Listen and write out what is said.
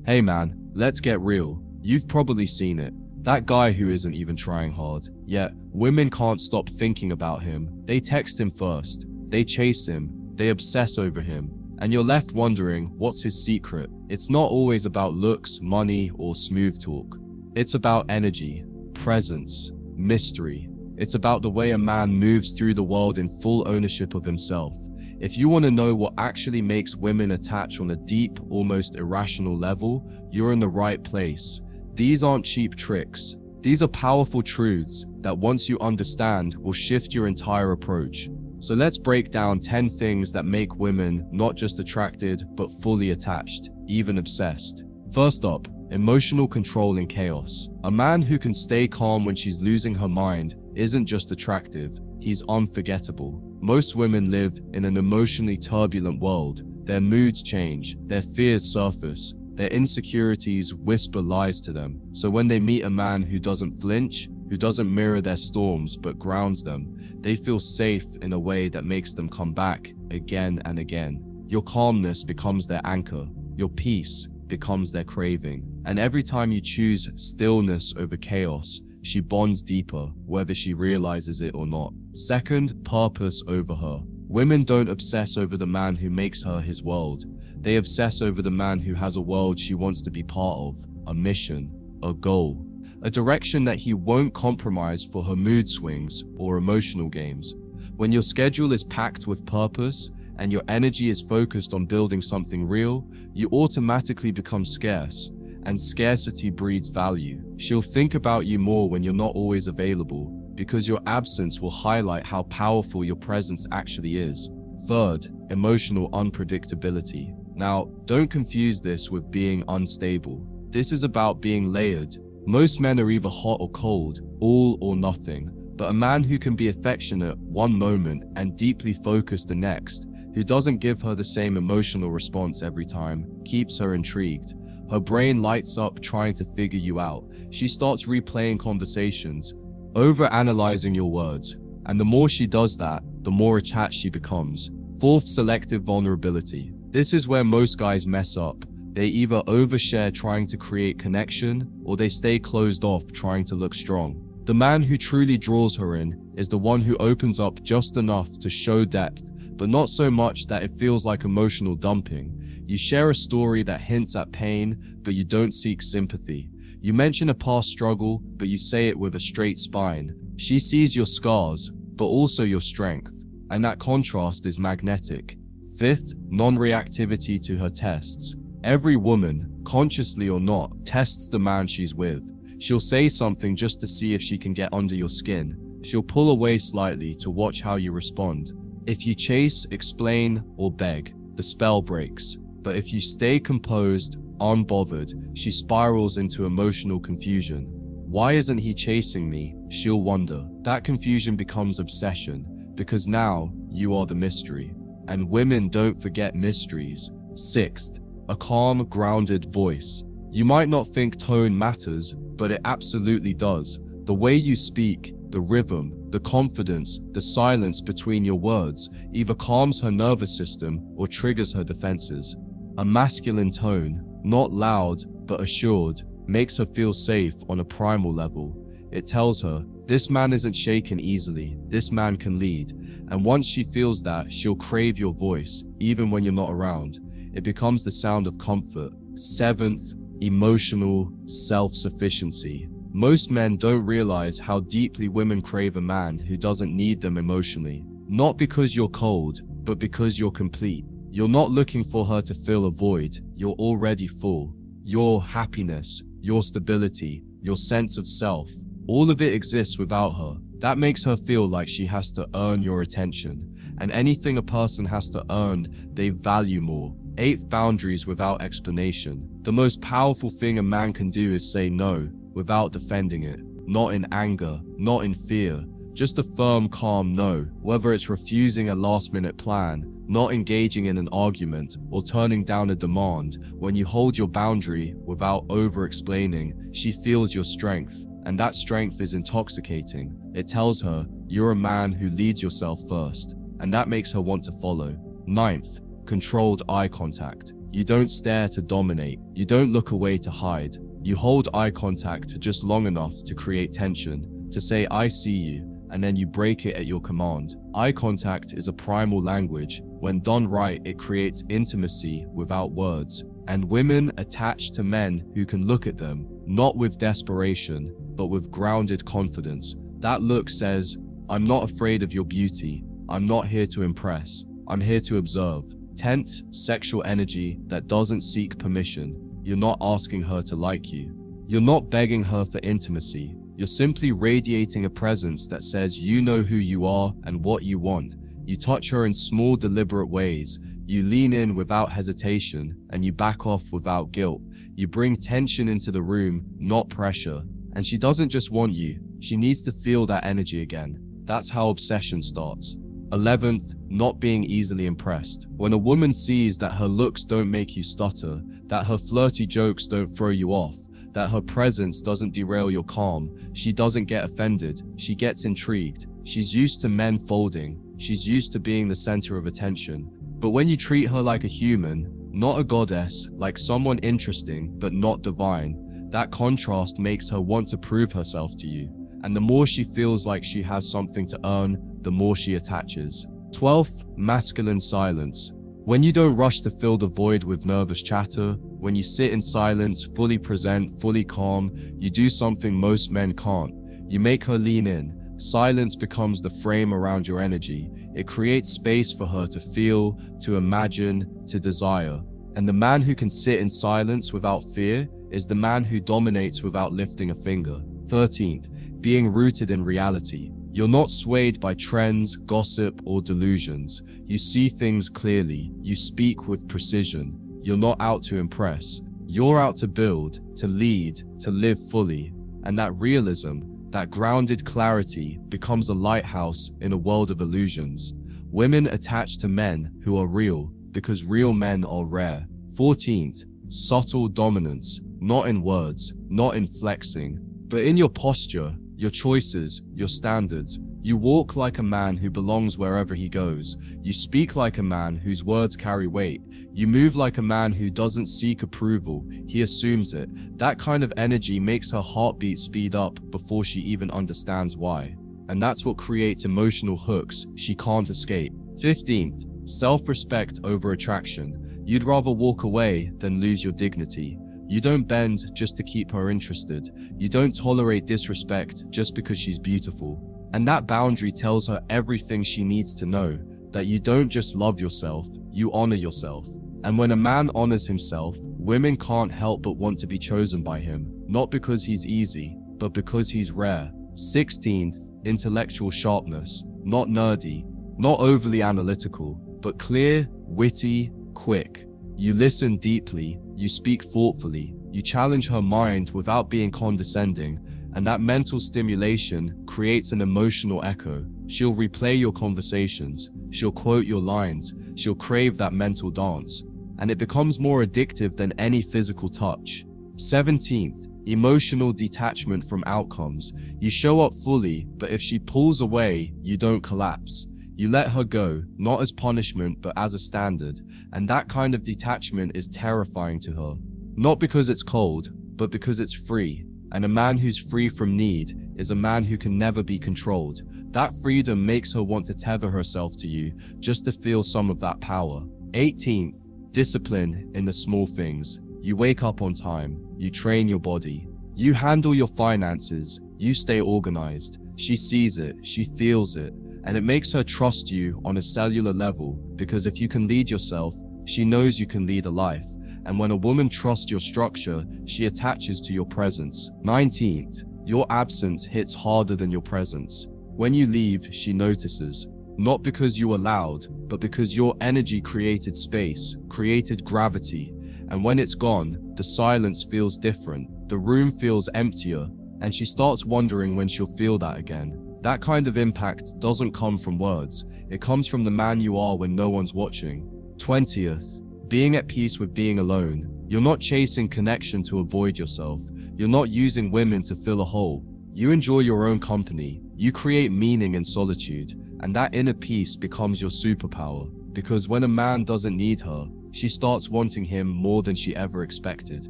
Hey man, let's get real. You've probably seen it. That guy who isn't even trying hard. Yet, women can't stop thinking about him. They text him first. They chase him. They obsess over him. And you're left wondering, what's his secret? It's not always about looks, money, or smooth talk. It's about energy, presence, mystery. It's about the way a man moves through the world in full ownership of himself. If you want to know what actually makes women attach on a deep, almost irrational level, you're in the right place. These aren't cheap tricks. These are powerful truths that once you understand will shift your entire approach. So let's break down 10 things that make women not just attracted, but fully attached, even obsessed. First up, emotional control in chaos. A man who can stay calm when she's losing her mind isn't just attractive, he's unforgettable. Most women live in an emotionally turbulent world. Their moods change, their fears surface, their insecurities whisper lies to them. So when they meet a man who doesn't flinch, who doesn't mirror their storms but grounds them, they feel safe in a way that makes them come back again and again. Your calmness becomes their anchor. Your peace becomes their craving. And every time you choose stillness over chaos, she bonds deeper, whether she realizes it or not. Second, purpose over her. Women don't obsess over the man who makes her his world. They obsess over the man who has a world she wants to be part of, a mission, a goal, a direction that he won't compromise for her mood swings or emotional games. When your schedule is packed with purpose and your energy is focused on building something real, you automatically become scarce. And scarcity breeds value. She'll think about you more when you're not always available, because your absence will highlight how powerful your presence actually is. Third, emotional unpredictability. Now, don't confuse this with being unstable. This is about being layered. Most men are either hot or cold, all or nothing. But a man who can be affectionate one moment and deeply focused the next, who doesn't give her the same emotional response every time, keeps her intrigued. Her brain lights up trying to figure you out. She starts replaying conversations, over-analyzing your words. And the more she does that, the more attached she becomes. Fourth, selective vulnerability. This is where most guys mess up. They either overshare trying to create connection, or they stay closed off trying to look strong. The man who truly draws her in is the one who opens up just enough to show depth, but not so much that it feels like emotional dumping. You share a story that hints at pain, but you don't seek sympathy. You mention a past struggle, but you say it with a straight spine. She sees your scars, but also your strength, and that contrast is magnetic. Fifth, non-reactivity to her tests. Every woman, consciously or not, tests the man she's with. She'll say something just to see if she can get under your skin. She'll pull away slightly to watch how you respond. If you chase, explain, or beg, the spell breaks. But if you stay composed, unbothered, she spirals into emotional confusion. Why isn't he chasing me? She'll wonder. That confusion becomes obsession, because now you are the mystery. And women don't forget mysteries. Sixth, a calm, grounded voice. You might not think tone matters, but it absolutely does. The way you speak, the rhythm, the confidence, the silence between your words either calms her nervous system or triggers her defenses. A masculine tone, not loud but assured, makes her feel safe on a primal level. It tells her, this man isn't shaken easily, this man can lead. And once she feels that, she'll crave your voice, even when you're not around. It becomes the sound of comfort. Seventh, emotional self-sufficiency. Most men don't realize how deeply women crave a man who doesn't need them emotionally. Not because you're cold, but because you're complete. You're not looking for her to fill a void, you're already full. Your happiness, your stability, your sense of self, all of it exists without her. That makes her feel like she has to earn your attention. And anything a person has to earn, they value more. Eighth, boundaries without explanation. The most powerful thing a man can do is say no, without defending it. Not in anger, not in fear. Just a firm, calm no, whether it's refusing a last-minute plan, not engaging in an argument, or turning down a demand. When you hold your boundary without over-explaining, she feels your strength, and that strength is intoxicating. It tells her, you're a man who leads yourself first, and that makes her want to follow. Ninth, controlled eye contact. You don't stare to dominate. You don't look away to hide. You hold eye contact just long enough to create tension, to say, "I see you," and then you break it at your command. Eye contact is a primal language. When done right, it creates intimacy without words. And women attach to men who can look at them, not with desperation, but with grounded confidence. That look says, "I'm not afraid of your beauty. I'm not here to impress. I'm here to observe." 10th, sexual energy that doesn't seek permission. You're not asking her to like you. You're not begging her for intimacy. You're simply radiating a presence that says you know who you are and what you want. You touch her in small, deliberate ways. You lean in without hesitation, and you back off without guilt. You bring tension into the room, not pressure. And she doesn't just want you. She needs to feel that energy again. That's how obsession starts. 11th, not being easily impressed. When a woman sees that her looks don't make you stutter, that her flirty jokes don't throw you off, that her presence doesn't derail your calm, she doesn't get offended, she gets intrigued. She's used to men folding, she's used to being the center of attention. But when you treat her like a human, not a goddess, like someone interesting but not divine, that contrast makes her want to prove herself to you. And the more she feels like she has something to earn, the more she attaches. 12th, masculine silence. When you don't rush to fill the void with nervous chatter, when you sit in silence, fully present, fully calm, you do something most men can't. You make her lean in. Silence becomes the frame around your energy. It creates space for her to feel, to imagine, to desire. And the man who can sit in silence without fear is the man who dominates without lifting a finger. 13th, being rooted in reality. You're not swayed by trends, gossip, or delusions. You see things clearly. You speak with precision. You're not out to impress. You're out to build, to lead, to live fully. And that realism, that grounded clarity, becomes a lighthouse in a world of illusions. Women attach to men who are real, because real men are rare. 14th, subtle dominance. Not in words, not in flexing, but in your posture, your choices, your standards. You walk like a man who belongs wherever he goes. You speak like a man whose words carry weight. You move like a man who doesn't seek approval, he assumes it. That kind of energy makes her heartbeat speed up before she even understands why. And that's what creates emotional hooks she can't escape. 15th, self-respect over attraction. You'd rather walk away than lose your dignity. You don't bend just to keep her interested. You don't tolerate disrespect just because she's beautiful. And that boundary tells her everything she needs to know, that you don't just love yourself, you honor yourself. And when a man honors himself, women can't help but want to be chosen by him, not because he's easy, but because he's rare. 16th, intellectual sharpness. Not nerdy, not overly analytical, but clear, witty, quick. You listen deeply, you speak thoughtfully, you challenge her mind without being condescending, and that mental stimulation creates an emotional echo. She'll replay your conversations, she'll quote your lines, she'll crave that mental dance, and it becomes more addictive than any physical touch. 17th, emotional detachment from outcomes. You show up fully, but if she pulls away, you don't collapse. You let her go, not as punishment, but as a standard, and that kind of detachment is terrifying to her. Not because it's cold, but because it's free. And a man who's free from need is a man who can never be controlled. That freedom makes her want to tether herself to you just to feel some of that power. 18th, discipline in the small things. You wake up on time, you train your body, you handle your finances, you stay organized. She sees it, she feels it, and it makes her trust you on a cellular level, because if you can lead yourself, she knows you can lead a life. And when a woman trusts your structure, she attaches to your presence. 19th, your absence hits harder than your presence. When you leave, she notices. Not because you allowed, but because your energy created space, created gravity. And when it's gone, the silence feels different. The room feels emptier, and she starts wondering when she'll feel that again. That kind of impact doesn't come from words. It comes from the man you are when no one's watching. 20th, being at peace with being alone. You're not chasing connection to avoid yourself. You're not using women to fill a hole. You enjoy your own company. You create meaning in solitude, and that inner peace becomes your superpower. Because when a man doesn't need her, She starts wanting him more than she ever expected.